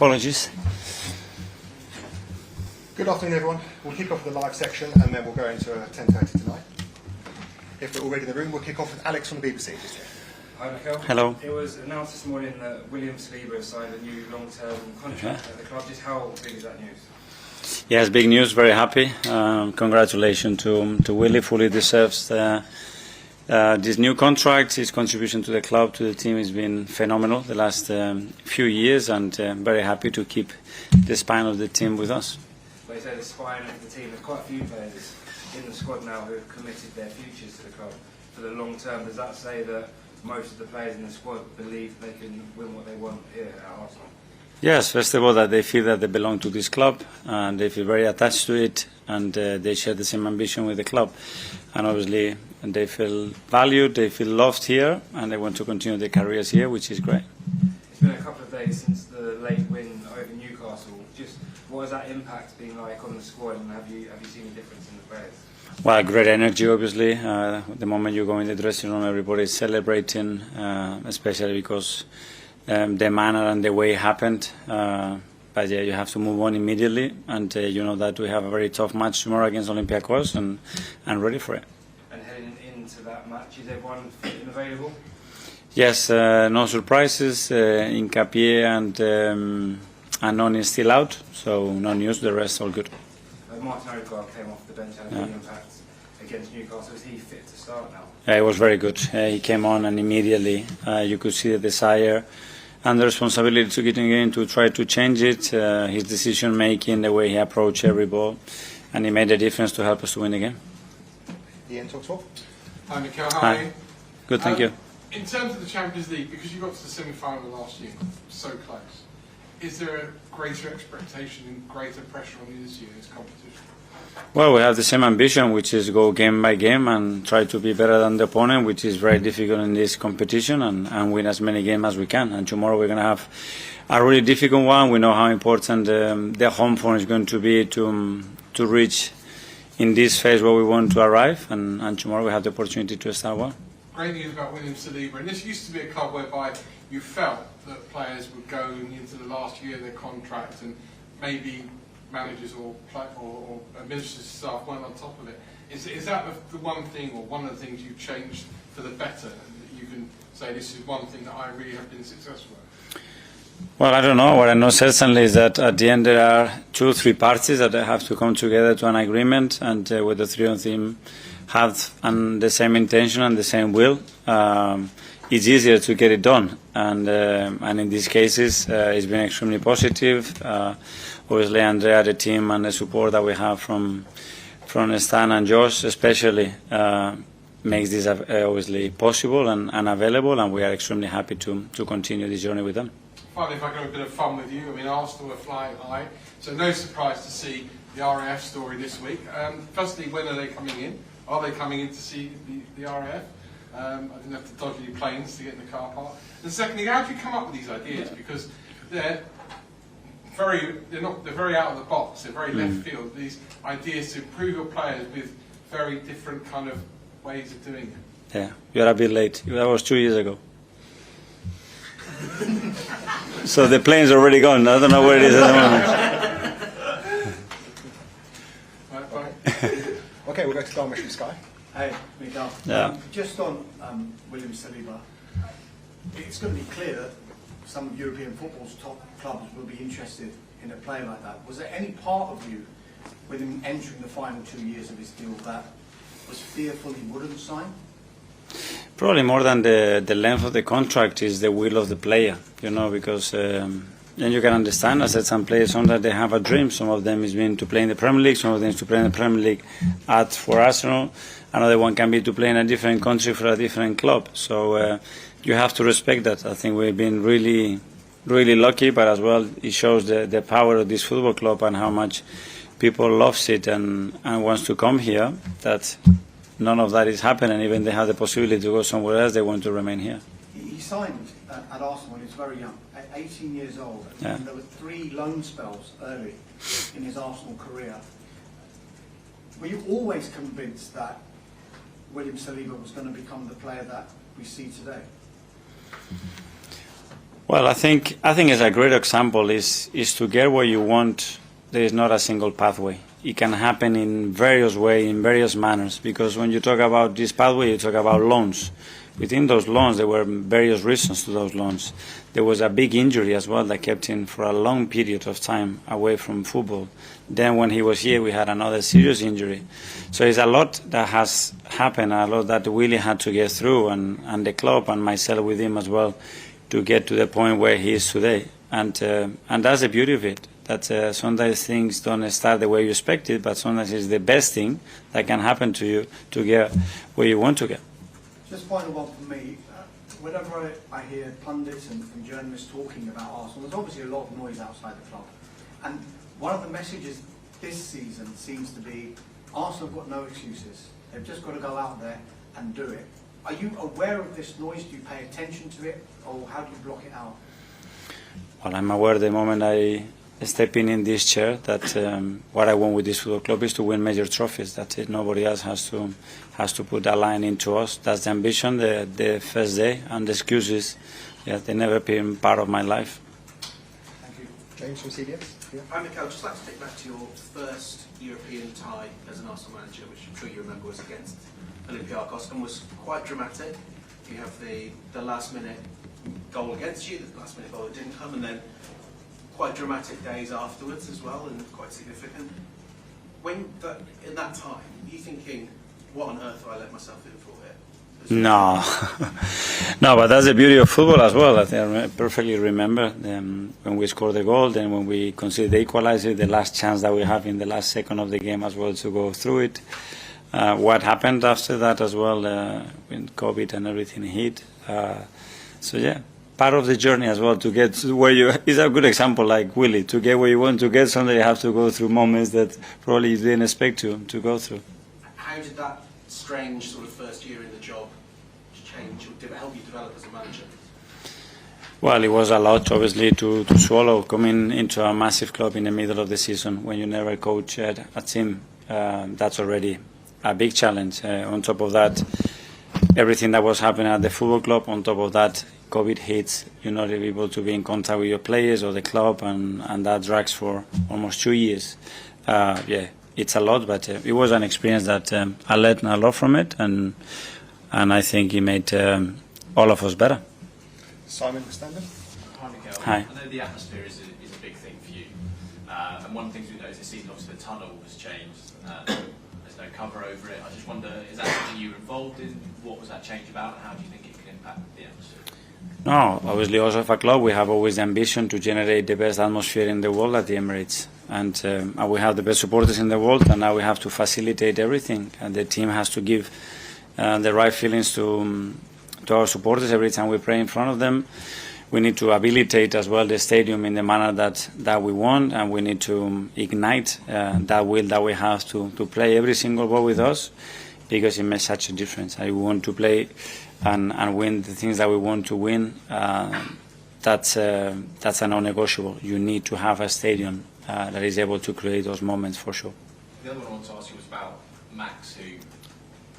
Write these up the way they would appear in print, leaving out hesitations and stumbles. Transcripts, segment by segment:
Apologies. Good afternoon, everyone. We'll kick off with the live section and then we'll go into 10:30 tonight. If we're already in the room, we'll kick off with Alex from the BBC. Just here. Hi, Mikel. Hello. It was announced this morning that William Saliba has signed a new long-term contract at the club. Just how big is that news? Yes, big news. Very happy. Congratulations to Willie. Fully deserves this new contract. His contribution to the club, to the team, has been phenomenal the last few years, and very happy to keep the spine of the team with us. But you say the spine of the team. There's quite a few players in the squad now who have committed their futures to the club for the long term. Does that say that most of the players in the squad believe they can win what they want here at Arsenal? Yes, first of all, that they feel that they belong to this club, and they feel very attached to it, and they share the same ambition with the club. And obviously, they feel valued, they feel loved here, and they want to continue their careers here, which is great. It's been a couple of days since the late win over Newcastle. Just what has that impact been like on the squad, and have you seen a difference in the players? Well, great energy, obviously. The moment you go in the dressing room, everybody's celebrating, especially because the manner and the way it happened. But yeah, you have to move on immediately, and you know that we have a very tough match tomorrow against Olympiakos, and ready for it. And heading into that match, is everyone fit and available? Yes, no surprises. Hincapié and Anon is still out, so no news. The rest all good. Martin Odegaard came off the bench and had a big impact against Newcastle. Is he fit to start now? It was very good. He came on, and immediately you could see the desire and the responsibility to get in to try to change it. His decision making, the way he approached every ball, and he made a difference to help us to win the game. Ian, talk to all. Hi, Mikel. How are you? Good, thank you. In terms of the Champions League, because you got to the semi-final last year, so close, is there a greater expectation and greater pressure on you this year in this competition? Well, we have the same ambition, which is go game by game and try to be better than the opponent, which is very difficult in this competition, and win as many games as we can. And tomorrow we're going to have a really difficult one. We know how important the home form is going to be to reach in this phase where we want to arrive, and tomorrow we have the opportunity to start well. Great news about William Saliba, and this used to be a club whereby you felt that players would go into the last year of their contract and maybe managers or administrative staff weren't on top of it. Is that the one thing, or one of the things you've changed for the better, that you can say this is one thing that I really have been successful at? Well, I don't know. What I know certainly is that at the end there are 2 or 3 parties that have to come together to an agreement, and with the 3 of them have the same intention and the same will, it's easier to get it done. And in these cases, it's been extremely positive. Obviously, Andrea, the team, and the support that we have from Stan and Josh, especially, makes this obviously possible and available. And we are extremely happy to continue this journey with them. Finally, if I can have a bit of fun with you, I mean, Arsenal are flying high, so no surprise to see the RAF story this week. Firstly, when are they coming in? Are they coming in to see the RAF? I didn't have to dodge any planes to get in the car park. And secondly, how do you come up with these ideas? Because they're very out of the box. They're very left field. These ideas to improve your players with very different kind of ways of doing it. Yeah, you're a bit late. That was 2 years ago. So the plane's already gone. I don't know where it is at the moment. Right, bye. Okay, we'll go to Dharmesh from Sky. Hey, Mikel. Yeah. Just on William Saliba, it's going to be clear that some of European football's top clubs will be interested in a player like that. Was there any part of you, with him entering the final 2 years of his deal, that was fearful he wouldn't sign? Probably more than the length of the contract is the will of the player, you know, because then you can understand. I said some players, sometimes they have a dream. Some of them is been to play in the Premier League, some of them is to play in the Premier League for Arsenal. Another one can be to play in a different country for a different club. So you have to respect that. I think we've been really, really lucky, but as well it shows the power of this football club and how much people loves it and wants to come here. That none of that is happening. Even they have the possibility to go somewhere else, they want to remain here. He signed at Arsenal when he was very young, at 18 years old. Yeah. And there were 3 loan spells early in his Arsenal career. Were you always convinced that William Saliba was going to become the player that we see today? Well, I think it's a great example is to get where you want. There is not a single pathway. It can happen in various ways, in various manners. Because when you talk about this pathway, you talk about loans. Within those loans, there were various reasons to those loans. There was a big injury as well that kept him for a long period of time away from football. Then when he was here, we had another serious injury. So it's a lot that has happened, a lot that Willie had to get through, and the club and myself with him as well, to get to the point where he is today. And that's the beauty of it, that sometimes things don't start the way you expected, but sometimes it's the best thing that can happen to you to get where you want to get. Just final one for me. Whenever I hear pundits and journalists talking about Arsenal, there's obviously a lot of noise outside the club. And one of the messages this season seems to be, Arsenal have got no excuses. They've just got to go out there and do it. Are you aware of this noise? Do you pay attention to it? Or how do you block it out? Well, I'm aware the moment I step in this chair that what I want with this football club is to win major trophies. That's it. Nobody else has to put that line into us. That's the ambition, the first day, and the excuses, yeah, they never been part of my life. Thank you. James from CBS. Yeah. Hi Mikel, I'd just like to take back to your first European tie as an Arsenal manager, which I'm sure you remember was against Olympiakos and was quite dramatic. You have the last minute goal against you, the last minute goal that didn't come, and then quite dramatic days afterwards as well, and quite significant. In that time, are you thinking, what on earth have I let myself in for here? No, no, but that's the beauty of football as well. I perfectly remember when we scored the goal, then when we conceded the equalizer, the last chance that we have in the last second of the game as well to go through it. What happened after that as well, when COVID and everything hit. So yeah, part of the journey as well to get where you is a good example, like Willie, to get where you want to get. Sometimes you have to go through moments that probably you didn't expect to go through. How did that strange sort of first year in the job change, or did it help you develop as a manager? Well, it was a lot, obviously, to swallow, coming into a massive club in the middle of the season when you never coach a team. That's already a big challenge. On top of that, everything that was happening at the football club, on top of that, COVID hits, you're not able to be in contact with your players or the club, and that drags for almost 2 years. Yeah, it's a lot, but it was an experience that I learned a lot from it, and I think it made all of us better. Simon Standard. Hi, Mikel. Hi. I know the atmosphere is a big thing for you. And one of the things we've noticed this season, obviously the tunnel has changed. There's no cover over it. I just wonder, is that something you were involved in? What was that change about, and how do you think it can impact the atmosphere? No, obviously also for a club we have always the ambition to generate the best atmosphere in the world at the Emirates, and we have the best supporters in the world, and now we have to facilitate everything, and the team has to give the right feelings to our supporters every time we play in front of them. We need to habilitate as well the stadium in the manner that we want, and we need to ignite that will that we have to play every single ball with us, because it makes such a difference. I want to play and win the things that we want to win. That's a non-negotiable. You need to have a stadium that is able to create those moments for sure. The other one I wanted to ask you was about Max, who,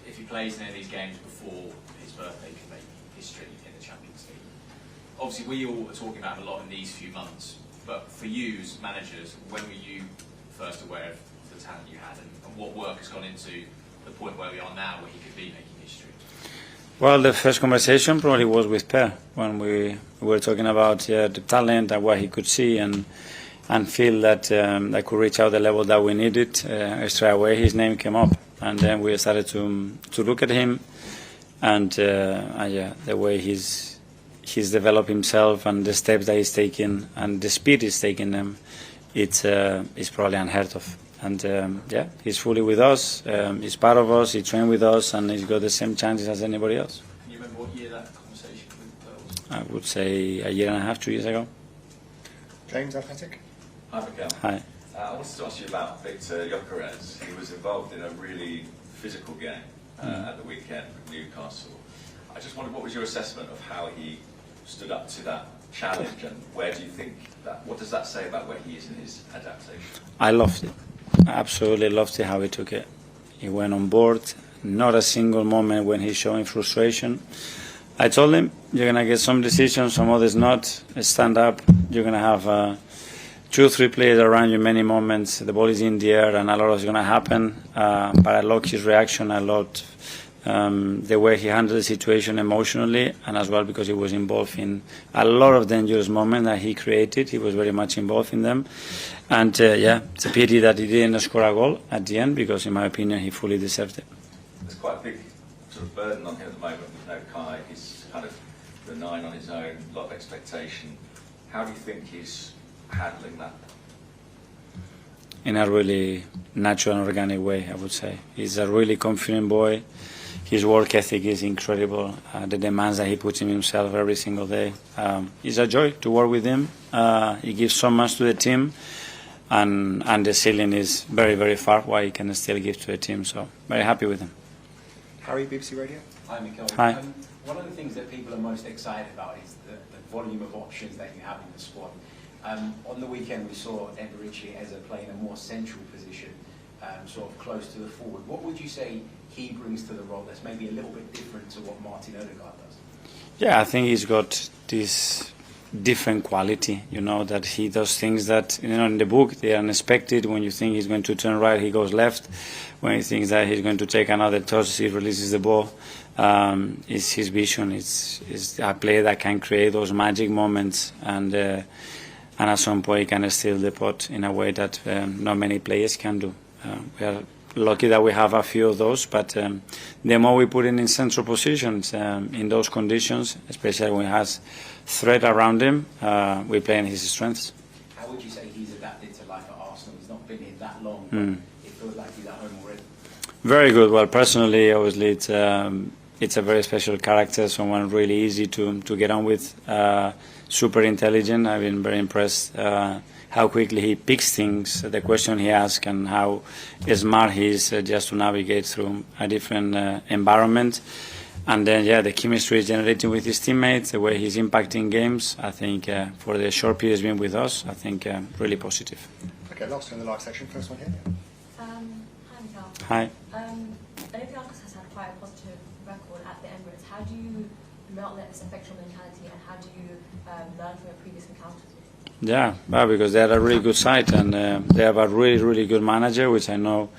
if he plays in any of these games before his birthday, could make history in the Champions League. Obviously, we all are talking about him a lot in these few months, but for you as managers, when were you first aware of the talent you had, and what work has gone into the point where we are now, where he could be making history? Well, the first conversation probably was with Per, when we were talking about the talent and what he could see and feel that that could reach out the level that we needed. Straight away his name came up, and then we started to look at him, and the way he's developed himself and the steps that he's taking and the speed he's taking them, it's probably unheard of. And he's fully with us, he's part of us, he trained with us, and he's got the same chances as anybody else. Can you remember what year that conversation with Per was? I would say a year and a half, 2 years ago. James Athletic. Hi, Mikel. Hi. I wanted to ask you about Victor Gyökeres. He was involved in a really physical game at the weekend with Newcastle. I just wondered, what was your assessment of how he stood up to that challenge, and where do you think that, what does that say about where he is in his adaptation? I loved it. I absolutely loved it how he took it. He went on board, not a single moment when he's showing frustration. I told him, you're going to get some decisions, some others not. Stand up. You're going to have 2 or 3 players around you many moments. The ball is in the air and a lot is going to happen. But I like his reaction. I loved the way he handled the situation emotionally, and as well because he was involved in a lot of dangerous moments that he created. He was very much involved in them. And yeah, it's a pity that he didn't score a goal at the end, because in my opinion he fully deserved it. There's quite a big sort of burden on him at the moment with no Kai. He's kind of the 9 on his own, a lot of expectation. How do you think he's handling that? In a really natural and organic way, I would say. He's a really confident boy. His work ethic is incredible. The demands that he puts in himself every single day. It's a joy to work with him. He gives so much to the team, and the ceiling is very, very far what he can still give to the team. So very happy with him. Harry, BBC Radio. Hi, Mikel. Hi. One of the things that people are most excited about is the volume of options that you have in the squad. On the weekend, we saw Emirates as playing a more central position, sort of close to the forward. What would you say he brings to the role that's maybe a little bit different to what Martin Odegaard does? Yeah, I think he's got this different quality, that he does things that, in the book, they are unexpected. When you think he's going to turn right, he goes left. When he thinks that he's going to take another toss, he releases the ball. It's his vision. It's a player that can create those magic moments, and at some point he can steal the pot in a way that not many players can do. We are lucky that we have a few of those, but the more we put in central positions in those conditions, especially when he has threat around him, we play in his strengths. How would you say he's adapted to life at Arsenal? He's not been here that long, but it feels like he's at home already. Very good. Well, personally, obviously, it's a very special character, someone really easy to get on with, super intelligent. I've been very impressed how quickly he picks things, the question he asks, and how smart he is just to navigate through a different environment. And then, yeah, the chemistry is generating with his teammates, the way he's impacting games. I think for the short period he's been with us, I think really positive. Okay, last one in the live section. First one here. Hi, Mikel. Hi. Olympiakos has had quite a positive record at the Emirates. How do you not let this affect your mentality, and how do you learn from your previous encounters? Yeah, well, because they had a really good side, and they have a really, really good manager, which I know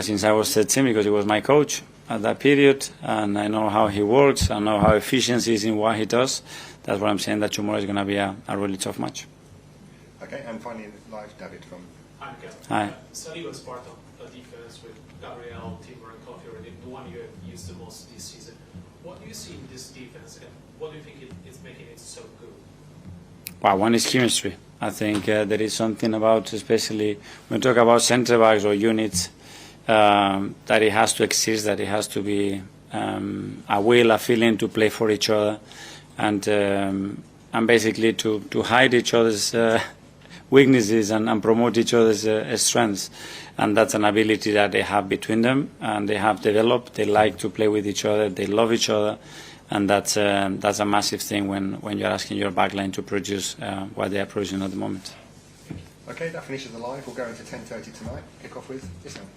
since I was 13, because he was my coach at that period, and I know how he works, I know how efficient he is in what he does. That's what I'm saying, that tomorrow is going to be a really tough match. Okay, and finally live, David from... Hi, Mikel. Hi. Saliba is part of a defense with Gabriel, Timber and Coffee already, the one you have used the most this season. What do you see in this defense, and what do you think is making it so good? Well, one is chemistry. I think there is something about, especially when we talk about centre backs or units, that it has to exist, that it has to be a will, a feeling to play for each other, and basically to hide each other's weaknesses and promote each other's strengths. And that's an ability that they have between them, and they have developed. They like to play with each other, they love each other, and that's a massive thing when you're asking your backline to produce what they are producing at the moment. Okay, that finishes the live. We'll go into 10:30 tonight. Kick off with this one.